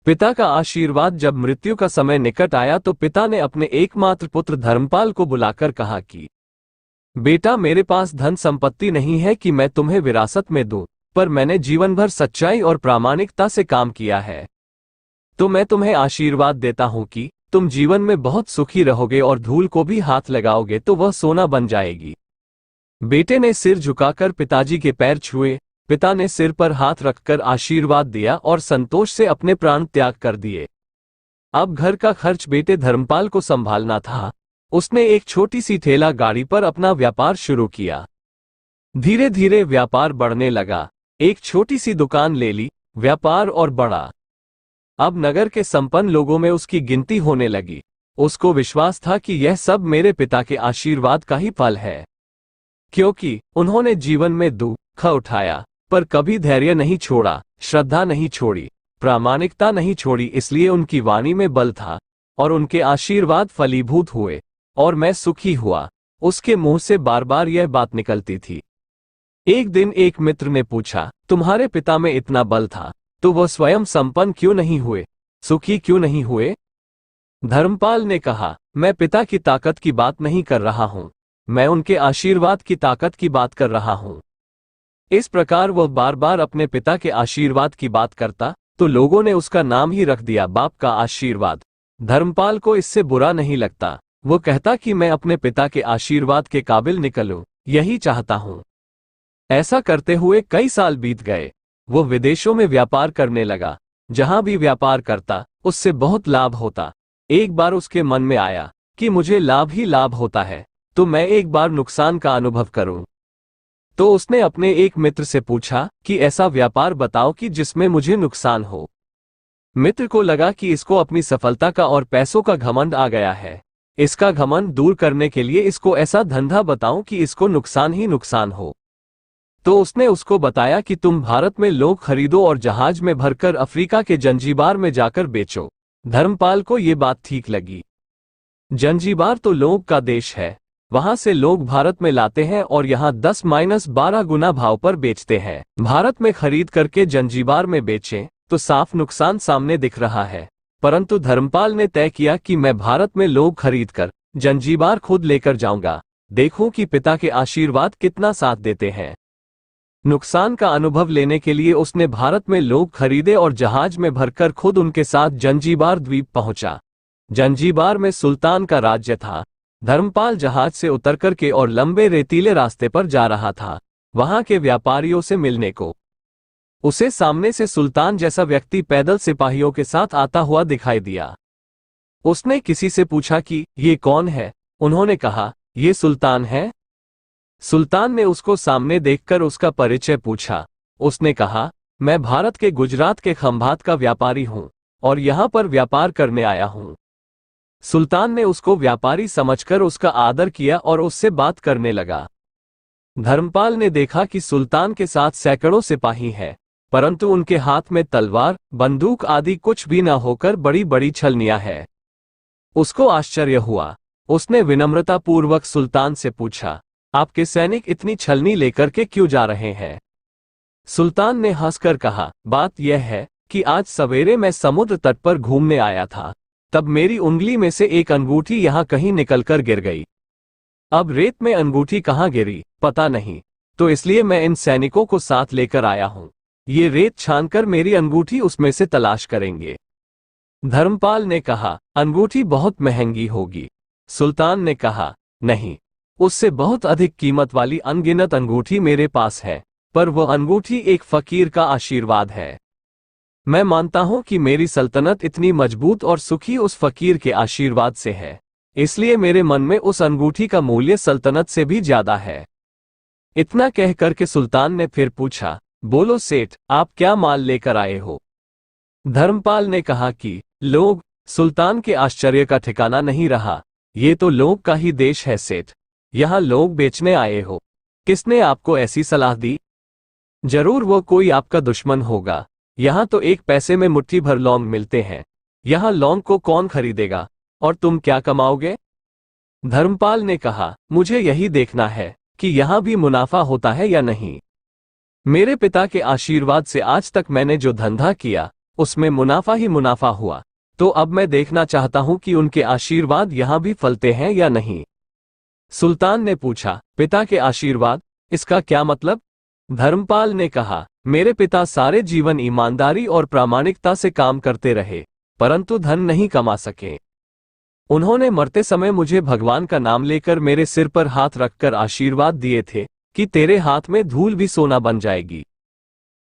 पिता का आशीर्वाद। जब मृत्यु का समय निकट आया तो पिता ने अपने एकमात्र पुत्र धर्मपाल को बुलाकर कहा कि बेटा, मेरे पास धन संपत्ति नहीं है कि मैं तुम्हें विरासत में दूं, पर मैंने जीवन भर सच्चाई और प्रामाणिकता से काम किया है, तो मैं तुम्हें आशीर्वाद देता हूं कि तुम जीवन में बहुत सुखी रहोगे और धूल को भी हाथ लगाओगे तो वह सोना बन जाएगी। बेटे ने सिर झुकाकर पिताजी के पैर छुए। पिता ने सिर पर हाथ रखकर आशीर्वाद दिया और संतोष से अपने प्राण त्याग कर दिए। अब घर का खर्च बेटे धर्मपाल को संभालना था। उसने एक छोटी सी ठेला गाड़ी पर अपना व्यापार शुरू किया। धीरे धीरे व्यापार बढ़ने लगा। एक छोटी सी दुकान ले ली, व्यापार और बढ़ा। अब नगर के संपन्न लोगों में उसकी गिनती होने लगी। उसको विश्वास था कि यह सब मेरे पिता के आशीर्वाद का ही फल है, क्योंकि उन्होंने जीवन में दुख उठाया पर कभी धैर्य नहीं छोड़ा, श्रद्धा नहीं छोड़ी, प्रामाणिकता नहीं छोड़ी। इसलिए उनकी वाणी में बल था और उनके आशीर्वाद फलीभूत हुए और मैं सुखी हुआ। उसके मुंह से बार बार यह बात निकलती थी। एक दिन एक मित्र ने पूछा, तुम्हारे पिता में इतना बल था तो वह स्वयं संपन्न क्यों नहीं हुए, सुखी क्यों नहीं हुए? धर्मपाल ने कहा, मैं पिता की ताकत की बात नहीं कर रहा हूं, मैं उनके आशीर्वाद की ताकत की बात कर रहा हूं। इस प्रकार वह बार बार अपने पिता के आशीर्वाद की बात करता तो लोगों ने उसका नाम ही रख दिया बाप का आशीर्वाद। धर्मपाल को इससे बुरा नहीं लगता। वो कहता कि मैं अपने पिता के आशीर्वाद के काबिल निकलूं, यही चाहता हूं। ऐसा करते हुए कई साल बीत गए। वो विदेशों में व्यापार करने लगा। जहां भी व्यापार करता उससे बहुत लाभ होता। एक बार उसके मन में आया कि मुझे लाभ ही लाभ होता है, तो मैं एक बार नुकसान का अनुभव करूं। तो उसने अपने एक मित्र से पूछा कि ऐसा व्यापार बताओ कि जिसमें मुझे नुकसान हो। मित्र को लगा कि इसको अपनी सफलता का और पैसों का घमंड आ गया है। इसका घमंड दूर करने के लिए इसको ऐसा धंधा बताऊं कि इसको नुकसान ही नुकसान हो। तो उसने उसको बताया कि तुम भारत में लोग खरीदो और जहाज में भरकर अफ्रीका के जंजीबार में जाकर बेचो। धर्मपाल को ये बात ठीक लगी। जंजीबार तो लोग का देश है, वहां से लोग भारत में लाते हैं और यहाँ 10-12 गुना भाव पर बेचते हैं। भारत में खरीद करके जंजीबार में बेचें तो साफ नुकसान सामने दिख रहा है। परंतु धर्मपाल ने तय किया कि मैं भारत में लोग खरीद कर जंजीबार खुद लेकर जाऊंगा, देखूं कि पिता के आशीर्वाद कितना साथ देते हैं। नुकसान का अनुभव लेने के लिए उसने भारत में लोग खरीदे और जहाज में भरकर खुद उनके साथ जंजीबार द्वीप पहुंचा। जंजीबार में सुल्तान का राज्य था। धर्मपाल जहाज से उतरकर के और लंबे रेतीले रास्ते पर जा रहा था वहां के व्यापारियों से मिलने को। उसे सामने से सुल्तान जैसा व्यक्ति पैदल सिपाहियों के साथ आता हुआ दिखाई दिया। उसने किसी से पूछा कि ये कौन है? उन्होंने कहा, ये सुल्तान है। सुल्तान ने उसको सामने देखकर उसका परिचय पूछा। उसने कहा, मैं भारत के गुजरात के खंभात का व्यापारी हूं और यहां पर व्यापार करने आया हूं। सुल्तान ने उसको व्यापारी समझकर उसका आदर किया और उससे बात करने लगा। धर्मपाल ने देखा कि सुल्तान के साथ सैकड़ों सिपाही हैं, परंतु उनके हाथ में तलवार, बंदूक आदि कुछ भी न होकर बड़ी बड़ी छलनियां हैं। उसको आश्चर्य हुआ। उसने विनम्रतापूर्वक सुल्तान से पूछा, आपके सैनिक इतनी छलनी लेकर के क्यों जा रहे हैं? सुल्तान ने हंसकर कहा, बात यह है कि आज सवेरे मैं समुद्र तट पर घूमने आया था, तब मेरी उंगली में से एक अंगूठी यहां कहीं निकलकर गिर गई। अब रेत में अंगूठी कहां गिरी पता नहीं, तो इसलिए मैं इन सैनिकों को साथ लेकर आया हूं। ये रेत छानकर मेरी अंगूठी उसमें से तलाश करेंगे। धर्मपाल ने कहा, अंगूठी बहुत महंगी होगी। सुल्तान ने कहा, नहीं, उससे बहुत अधिक कीमत वाली अनगिनत अंगूठी मेरे पास है, पर वह अंगूठी एक फकीर का आशीर्वाद है। मैं मानता हूं कि मेरी सल्तनत इतनी मजबूत और सुखी उस फकीर के आशीर्वाद से है, इसलिए मेरे मन में उस अंगूठी का मूल्य सल्तनत से भी ज्यादा है। इतना कह करके सुल्तान ने फिर पूछा, बोलो सेठ, आप क्या माल लेकर आए हो? धर्मपाल ने कहा कि लोग। सुल्तान के आश्चर्य का ठिकाना नहीं रहा। ये तो लोग का ही देश है सेठ, यहाँ लोग बेचने आए हो। किसने आपको ऐसी सलाह दी? जरूर वो कोई आपका दुश्मन होगा। यहाँ तो एक पैसे में मुट्ठी भर लौंग मिलते हैं, यहाँ लौंग को कौन खरीदेगा? और तुम क्या कमाओगे? धर्मपाल ने कहा, मुझे यही देखना है कि यहाँ भी मुनाफा होता है या नहीं। मेरे पिता के आशीर्वाद से आज तक मैंने जो धंधा किया उसमें मुनाफा ही मुनाफा हुआ। तो अब मैं देखना चाहता हूं कि उनके आशीर्वाद यहां भी फलते हैं या नहीं। सुल्तान ने पूछा, पिता के आशीर्वाद, इसका क्या मतलब? धर्मपाल ने कहा, मेरे पिता सारे जीवन ईमानदारी और प्रामाणिकता से काम करते रहे, परंतु धन नहीं कमा सके। उन्होंने मरते समय मुझे भगवान का नाम लेकर मेरे सिर पर हाथ रखकर आशीर्वाद दिए थे कि तेरे हाथ में धूल भी सोना बन जाएगी।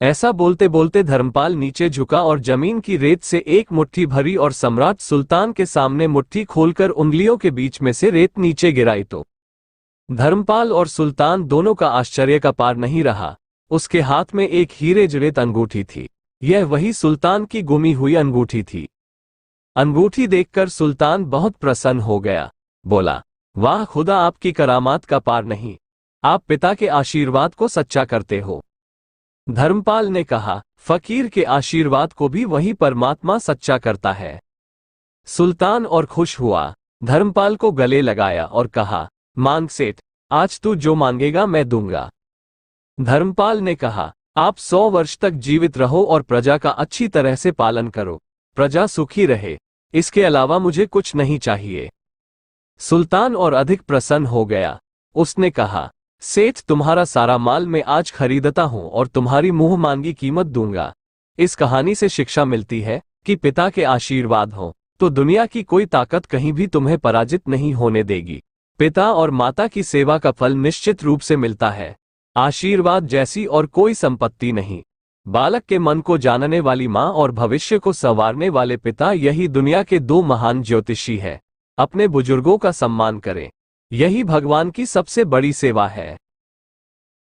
ऐसा बोलते बोलते धर्मपाल नीचे झुका और जमीन की रेत से एक मुट्ठी भरी और सम्राट सुल्तान के सामने मुट्ठी खोलकर उंगलियों के बीच में से रेत नीचे गिराई तो धर्मपाल और सुल्तान दोनों का आश्चर्य का पार नहीं रहा। उसके हाथ में एक हीरे जड़ित अंगूठी थी। यह वही सुल्तान की गुमी हुई अंगूठी थी। अंगूठी देखकर सुल्तान बहुत प्रसन्न हो गया। बोला, वाह खुदा, आपकी करामात का पार नहीं। आप पिता के आशीर्वाद को सच्चा करते हो। धर्मपाल ने कहा, फकीर के आशीर्वाद को भी वही परमात्मा सच्चा करता है। सुल्तान और खुश हुआ, धर्मपाल को गले लगाया और कहा, मांग सेठ, आज तू जो मांगेगा मैं दूंगा। धर्मपाल ने कहा, आप 100 वर्ष तक जीवित रहो और प्रजा का अच्छी तरह से पालन करो, प्रजा सुखी रहे, इसके अलावा मुझे कुछ नहीं चाहिए। सुल्तान और अधिक प्रसन्न हो गया। उसने कहा, सेठ, तुम्हारा सारा माल मैं आज खरीदता हूं और तुम्हारी मुंह मांगी कीमत दूंगा। इस कहानी से शिक्षा मिलती है कि पिता के आशीर्वाद हो तो दुनिया की कोई ताकत कहीं भी तुम्हें पराजित नहीं होने देगी। पिता और माता की सेवा का फल निश्चित रूप से मिलता है। आशीर्वाद जैसी और कोई संपत्ति नहीं। बालक के मन को जानने वाली माँ और भविष्य को संवारने वाले पिता, यही दुनिया के 2 महान ज्योतिषी है। अपने बुजुर्गों का सम्मान करें, यही भगवान की सबसे बड़ी सेवा है।